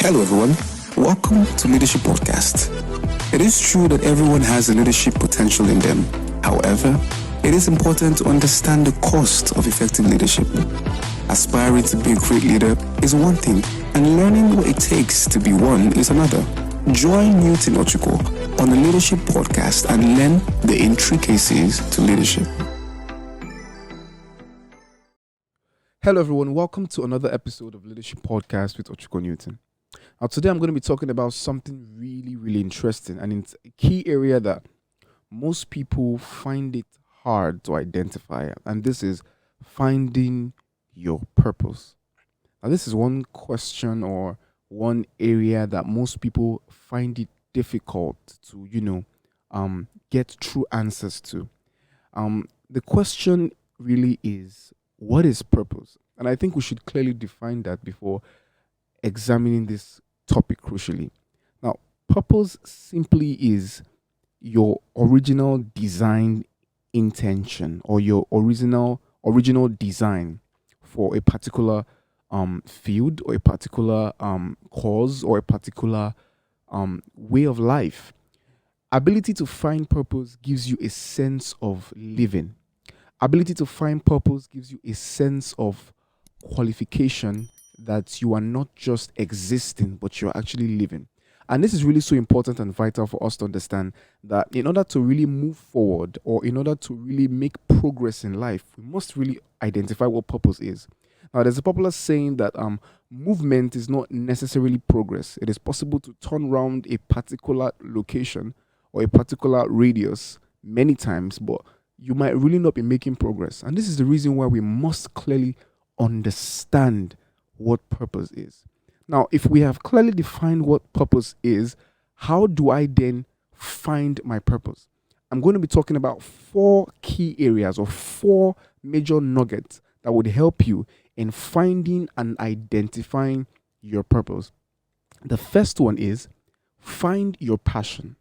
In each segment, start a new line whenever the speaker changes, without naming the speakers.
Hello, everyone. Welcome to Leadership Podcast. It is true that everyone has a leadership potential in them. However, it is important to understand the cost of effective leadership. Aspiring to be a great leader is one thing, and learning what it takes to be one is another. Join Newton Ochuko on the Leadership Podcast and learn the intricacies to leadership.
Hello, everyone. Welcome to another episode of Leadership Podcast with Ochuko Newton. Now, today I'm going to be talking about something really interesting, and it's a key area that most people find it hard to identify, and this is finding your purpose. Now, this is one question or one area that most people find it difficult to, get true answers to. The question really is, what is purpose? And I think we should clearly define that before examining this topic crucially. Now, purpose simply is your original design intention or your original design for a particular field or a particular cause or a particular way of life. Ability to find purpose gives you a sense of living. Ability to find purpose gives you a sense of qualification that you are not just existing, but you're actually living. And this is really so important and vital for us to understand that in order to really move forward or in order to really make progress in life, we must really identify what purpose is. Now, there's a popular saying that movement is not necessarily progress. It is possible to turn around a particular location or a particular radius many times, but you might really not be making progress. And this is the reason why we must clearly understand what purpose is. Now, if we have clearly defined what purpose is, how do I then find my purpose? I'm going to be talking about 4 key areas or 4 major nuggets that would help you in finding and identifying your purpose. The first one is find your passion.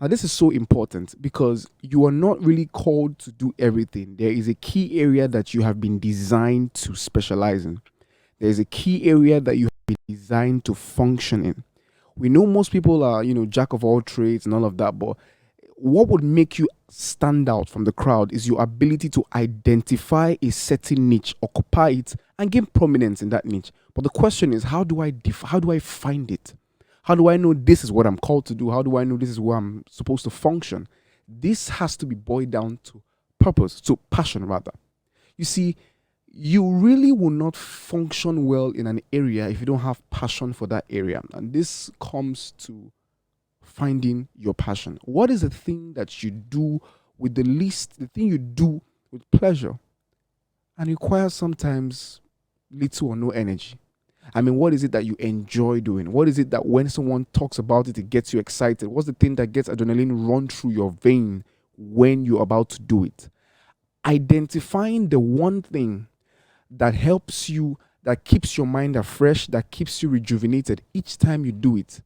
Now, this is so important because you are not really called to do everything. There is a key area that you have been designed to specialize in. There is a key area that you have been designed to function in. We know most people are, jack of all trades and all of that, but what would make you stand out from the crowd is your ability to identify a certain niche, occupy it, and gain prominence in that niche. But the question is, how do I find it? How do I know this is what I'm called to do? How do I know this is where I'm supposed to function? This has to be boiled down to purpose, to passion rather. You see, you really will not function well in an area if you don't have passion for that area. And this comes to finding your passion. What is the thing that you do with the thing you do with pleasure and requires sometimes little or no energy? I mean, what is it that you enjoy doing? What is it that when someone talks about it, it gets you excited? What's the thing that gets adrenaline run through your vein when you're about to do it? Identifying the one thing that helps you, that keeps your mind afresh, that keeps you rejuvenated each time you do it,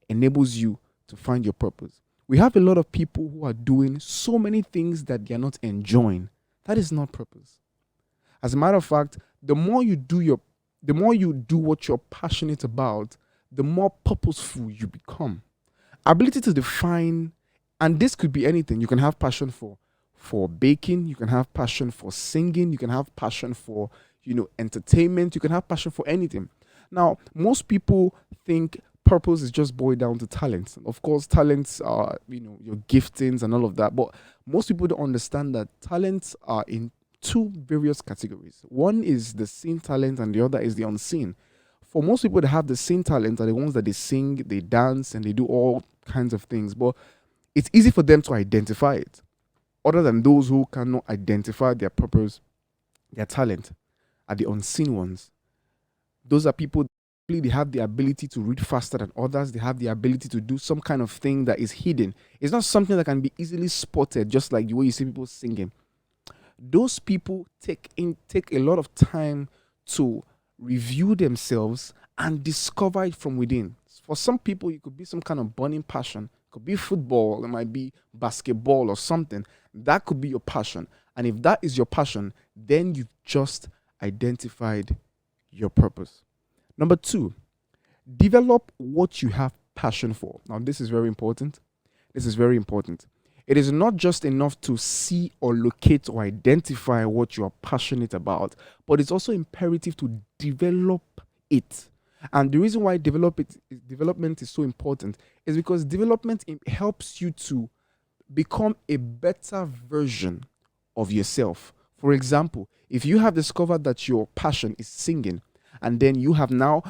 enables you to find your purpose. We have a lot of people who are doing so many things that they are not enjoying. That is not purpose. As a matter of fact, the more you do what you're passionate about, the more purposeful you become. Ability to define, and this could be anything. You can have passion for baking, you can have passion for singing, you can have passion for, entertainment, you can have passion for anything. Now, most people think purpose is just boiled down to talents. Of course, talents are, your giftings and all of that, but most people don't understand that talents are in 2 various categories. One is the seen talent and the other is the unseen. For most people that have the seen talent are the ones that they sing, they dance, and they do all kinds of things, but it's easy for them to identify it. Other than those who cannot identify their purpose, their talent, are the unseen ones. Those are people that they have the ability to read faster than others. They have the ability to do some kind of thing that is hidden. It's not something that can be easily spotted, just like the way you see people singing. Those people take a lot of time to review themselves and discover it from within. For some people, it could be some kind of burning passion. It could be football. It might be basketball or something. That could be your passion. And if that is your passion, then you've just identified your purpose. Number 2, Develop what you have passion for. Now, this is very important. This is very important. It is not just enough to see or locate or identify what you are passionate about, but it's also imperative to develop it. And the reason why development is so important is because development helps you to become a better version of yourself. For example, if you have discovered that your passion is singing, and then you have now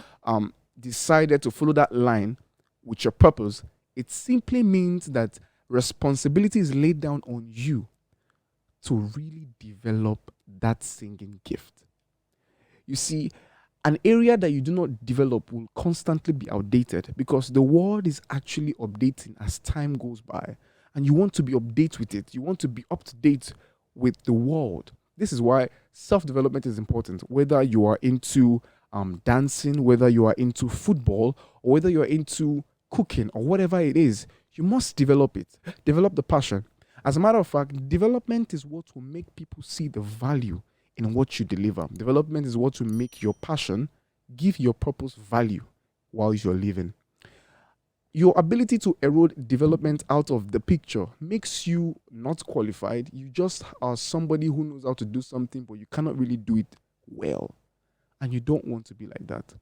decided to follow that line with your purpose, it simply means that responsibility is laid down on you to really develop that singing gift. You see, an area that you do not develop will constantly be outdated because the world is actually updating as time goes by. And you want to be updated with it. You want to be up to date with the world. This is why self-development is important. Whether you are into dancing, whether you are into football, or whether you are into cooking, or whatever it is, you must develop it. Develop the passion. As a matter of fact, development is what will make people see the value in what you deliver. Development is what will make your passion give your purpose value while you're living. Your ability to erode development out of the picture makes you not qualified. You just are somebody who knows how to do something, but you cannot really do it well. And you don't want to be like that.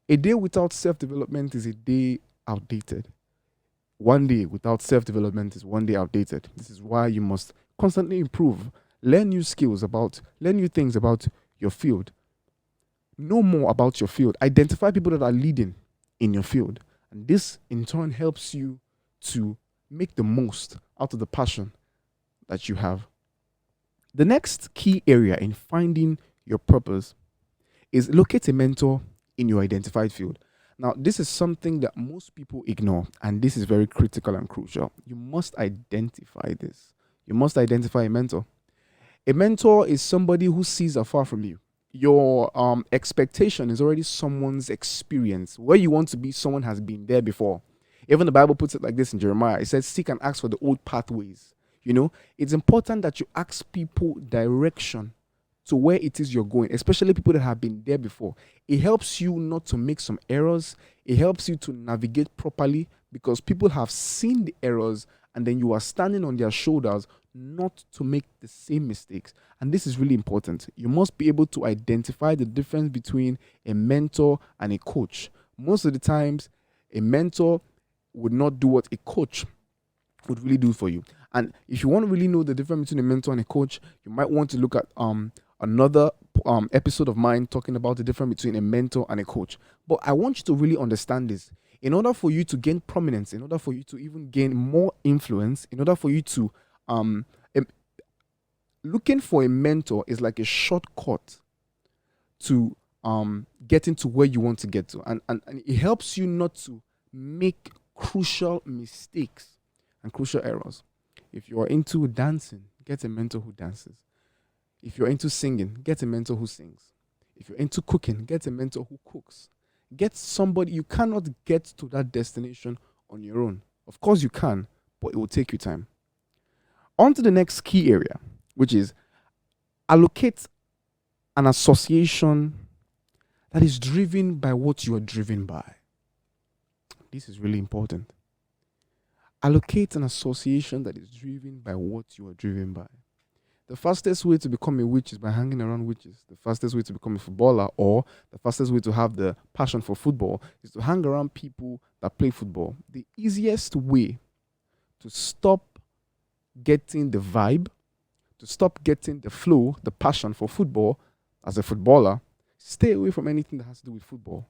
A day without self-development is a day outdated. One day without self-development is one day outdated. This is why you must constantly improve. Learn new skills learn new things about your field. Know more about your field. Identify people that are leading in your field. And this, in turn, helps you to make the most out of the passion that you have. The next key area in finding your purpose is locate a mentor in your identified field. Now, this is something that most people ignore, and this is very critical and crucial. You must identify this. You must identify a mentor. A mentor is somebody who sees afar from you. Your expectation is already someone's experience. Where you want to be, someone has been there before. Even the Bible puts it like this in Jeremiah. It says, seek and ask for the old pathways. You know, it's important that you ask people direction to where it is you're going, especially people that have been there before. It helps you not to make some errors. It helps you to navigate properly because people have seen the errors and then you are standing on their shoulders not to make the same mistakes. And this is really important. You must be able to identify the difference between a mentor and a coach. Most of the times, a mentor would not do what a coach would really do for you. And if you want to really know the difference between a mentor and a coach, you might want to look at another episode of mine talking about the difference between a mentor and a coach. But I want you to really understand this. In order for you to gain prominence, in order for you to even gain more influence, in order for you to looking for a mentor is like a shortcut to getting to where you want to get to. And it helps you not to make crucial mistakes and crucial errors. If you are into dancing, get a mentor who dances. If you're into singing, get a mentor who sings. If you're into cooking, get a mentor who cooks. Get somebody. You cannot get to that destination on your own. Of course you can, but it will take you time. On to the next key area, which is allocate an association that is driven by what you are driven by. This is really important. Allocate an association that is driven by what you are driven by. The fastest way to become a witch is by hanging around witches. The fastest way to become a footballer, or the fastest way to have the passion for football, is to hang around people that play football. The easiest way to stop getting the vibe, to stop getting the flow, the passion for football as a footballer, stay away from anything that has to do with football.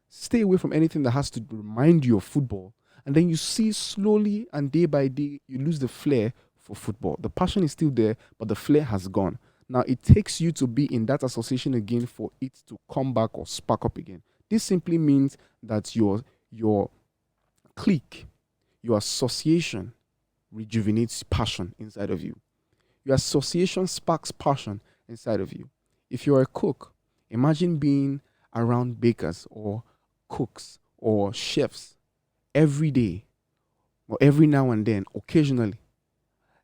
Stay away from anything that has to remind you of football. And then you see slowly and day by day, you lose the flair for football. The passion is still there, but the flair has gone. Now, it takes you to be in that association again for it to come back or spark up again. This simply means that your clique, your association rejuvenates passion inside of you. Your association sparks passion inside of you. If you're a cook, imagine being around bakers or cooks or chefs every day or every now and then, occasionally.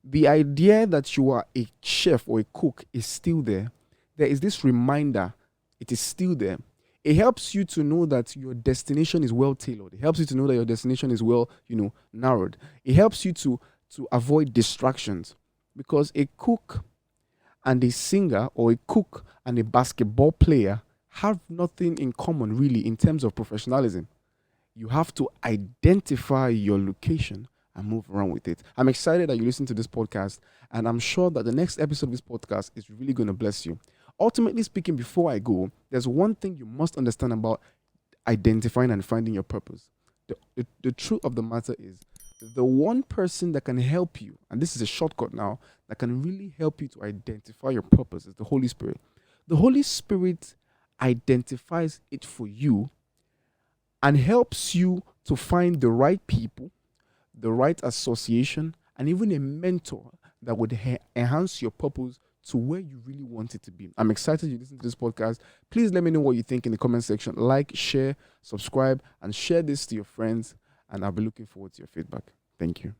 The idea that you are a chef or a cook is still there. There is this reminder, it is still there. It helps you to know that your destination is well tailored. It helps you to know that your destination is well, narrowed. It helps you to avoid distractions, because a cook and a singer, or a cook and a basketball player, have nothing in common really in terms of professionalism. You have to identify your location and move around with it. I'm excited that you listen to this podcast, and I'm sure that the next episode of this podcast is really going to bless you. Ultimately speaking, before I go, there's one thing you must understand about identifying and finding your purpose. The truth of the matter is, the one person that can help you, and this is a shortcut now, that can really help you to identify your purpose, is the Holy Spirit. The Holy Spirit identifies it for you and helps you to find the right people, the right association, and even a mentor that would enhance your purpose to where you really want it to be. I'm excited you listen to this podcast. Please let me know what you think in the comment section. Like, share, subscribe, and share this to your friends, and I'll be looking forward to your feedback. Thank you.